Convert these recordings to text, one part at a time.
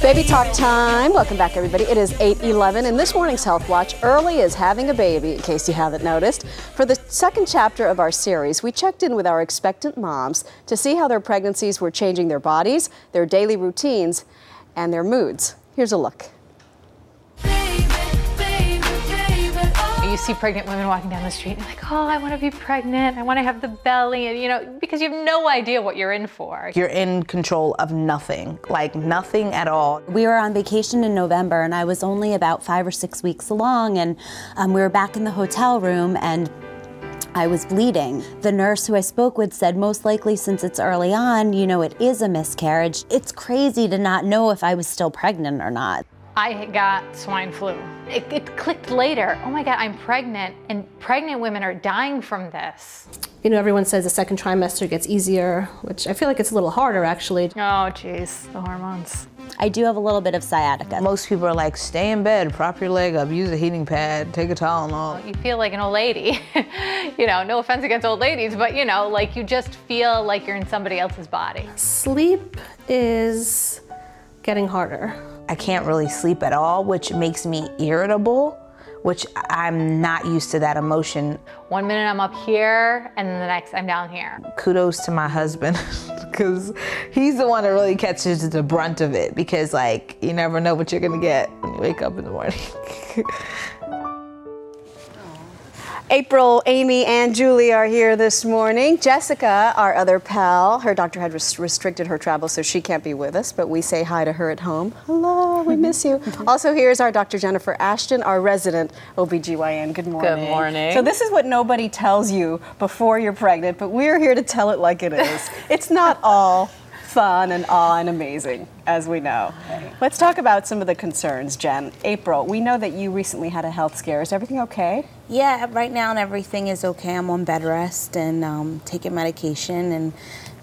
Baby talk time. Welcome back, everybody. It is 8:11, and this morning's Health Watch, early is having a baby, in case you haven't noticed. For the second chapter of our series, we checked in with our expectant moms to see how their pregnancies were changing their bodies, their daily routines, and their moods. Here's a look. You see pregnant women walking down the street and you're like, oh, I want to be pregnant. I want to have the belly, and you know, because you have no idea what you're in for. You're in control of nothing, like nothing at all. We were on vacation in November and I was only about 5 or 6 weeks along, and we were back in the hotel room and I was bleeding. The nurse who I spoke with said, most likely since it's early on, you know, it is a miscarriage. It's crazy to not know if I was still pregnant or not. I got swine flu. It clicked later. Oh my God, I'm pregnant, and pregnant women are dying from this. You know, everyone says the second trimester gets easier, which I feel like it's a little harder, actually. Oh, geez, the hormones. I do have a little bit of sciatica. Most people are like, stay in bed, prop your leg up, use a heating pad, take a Tylenol. You feel like an old lady. You know, no offense against old ladies, but you know, like you just feel like you're in somebody else's body. Sleep is getting harder. I can't really sleep at all, which makes me irritable, which I'm not used to that emotion. 1 minute I'm up here, and then the next I'm down here. Kudos to my husband, because he's the one that really catches the brunt of it, because like, you never know what you're gonna get when you wake up in the morning. April, Amy, and Julie are here this morning. Jessica, our other pal, her doctor had restricted her travel, so she can't be with us, but we say hi to her at home. Hello, we miss you. Also, here's our Dr. Jennifer Ashton, our resident OBGYN. Good morning. Good morning. So this is what nobody tells you before you're pregnant, but we're here to tell it like it is. It's not all fun and awe and amazing, as we know. Let's talk about some of the concerns, Jen. April, we know that you recently had a health scare. Is everything okay? Yeah, right now everything is okay. I'm on bed rest and taking medication and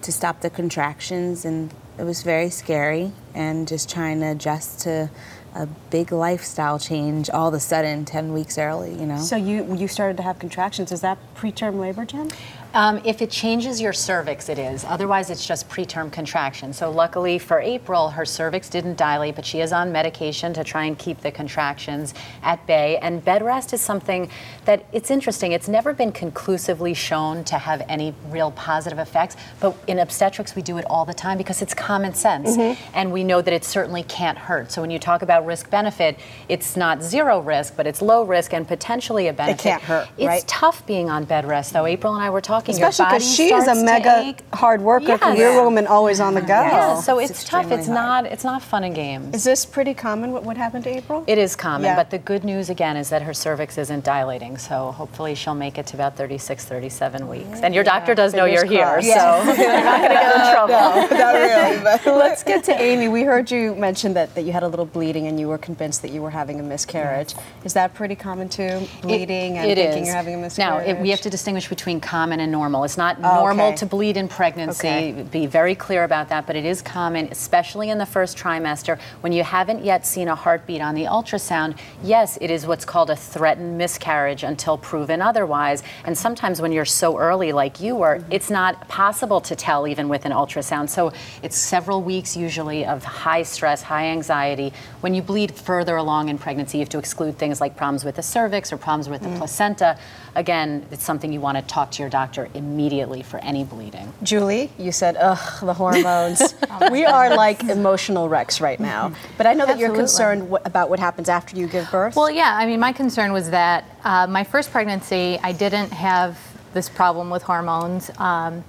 to stop the contractions, and it was very scary and just trying to adjust to a big lifestyle change all of a sudden 10 weeks early, you know. So you started to have contractions. Is that preterm labor, Jen? If it changes your cervix, it is. Otherwise, it's just preterm contraction. So luckily for April, her cervix didn't dilate, but she is on medication to try and keep the contractions at bay. And bed rest is something that, it's interesting, it's never been conclusively shown to have any real positive effects, but in obstetrics, we do it all the time because it's common sense. And we know that it certainly can't hurt. So when you talk about risk-benefit, it's not zero risk, but it's low risk and potentially a benefit. It can't hurt, right? It's tough being on bed rest, though. April and I were talking. Especially because she is a mega hard worker. Yes. You're a woman always on the go. Yeah, so it's tough. It's not fun and games. Is this pretty common, what happened to April? It is common, but the good news again is that her cervix isn't dilating, so hopefully she'll make it to about 36, 37 weeks. And your doctor does know you're here, so you're not going to get in trouble. No, not really. But let's get to Amy. We heard you mention that you had a little bleeding and you were convinced that you were having a miscarriage. Is that pretty common too, bleeding and thinking you're having a miscarriage? Now, we have to distinguish between common and normal. It's not normal to bleed in pregnancy. Be very clear about that, but it is common, especially in the first trimester. When you haven't yet seen a heartbeat on the ultrasound, yes, it is what's called a threatened miscarriage until proven otherwise. And sometimes when you're so early like you were, it's not possible to tell even with an ultrasound. So it's several weeks usually of high stress, high anxiety. When you bleed further along in pregnancy, you have to exclude things like problems with the cervix or problems with the placenta. Again, it's something you want to talk to your doctor immediately for any bleeding. Julie, you said, ugh, the hormones. We are like emotional wrecks right now. But I know that you're concerned about what happens after you give birth. Well, yeah, I mean, my concern was that my first pregnancy, I didn't have this problem with hormones. And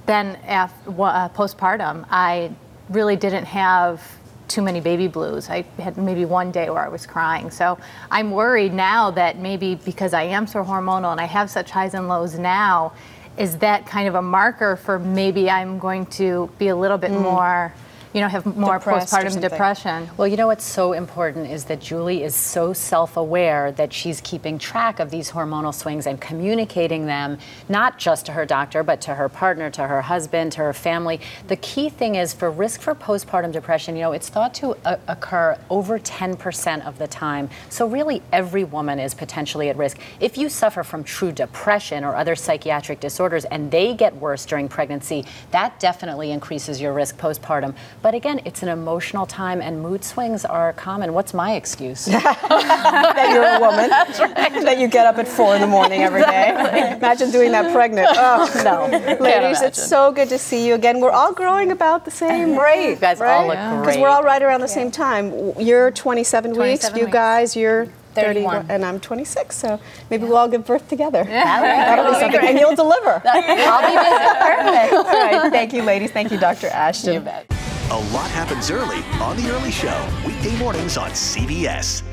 then postpartum, I really didn't have too many baby blues. I had maybe one day where I was crying. So I'm worried now that maybe because I am so hormonal and I have such highs and lows now, is that kind of a marker for maybe I'm going to be a little bit more, you know, have more postpartum depression. Well, you know what's so important is that Julie is so self-aware that she's keeping track of these hormonal swings and communicating them, not just to her doctor, but to her partner, to her husband, to her family. The key thing is for risk for postpartum depression, you know, it's thought to occur over 10% of the time. So really every woman is potentially at risk. If you suffer from true depression or other psychiatric disorders and they get worse during pregnancy, that definitely increases your risk postpartum. But again, it's an emotional time, and mood swings are common. What's my excuse? That you're a woman. That you get up at 4 in the morning every day. Imagine doing that pregnant. Oh, no. Ladies, it's so good to see you again. We're all growing about the same rate. You guys all look great. Because we're all right around the same time. You're 27 weeks. You guys, you're 31. And I'm 26. So maybe we'll all give birth together. That'll be something. And you'll deliver. I'll be perfect. All right. Thank you, ladies. Thank you, Dr. Ashton. You bet. A lot happens early on The Early Show, weekday mornings on CBS.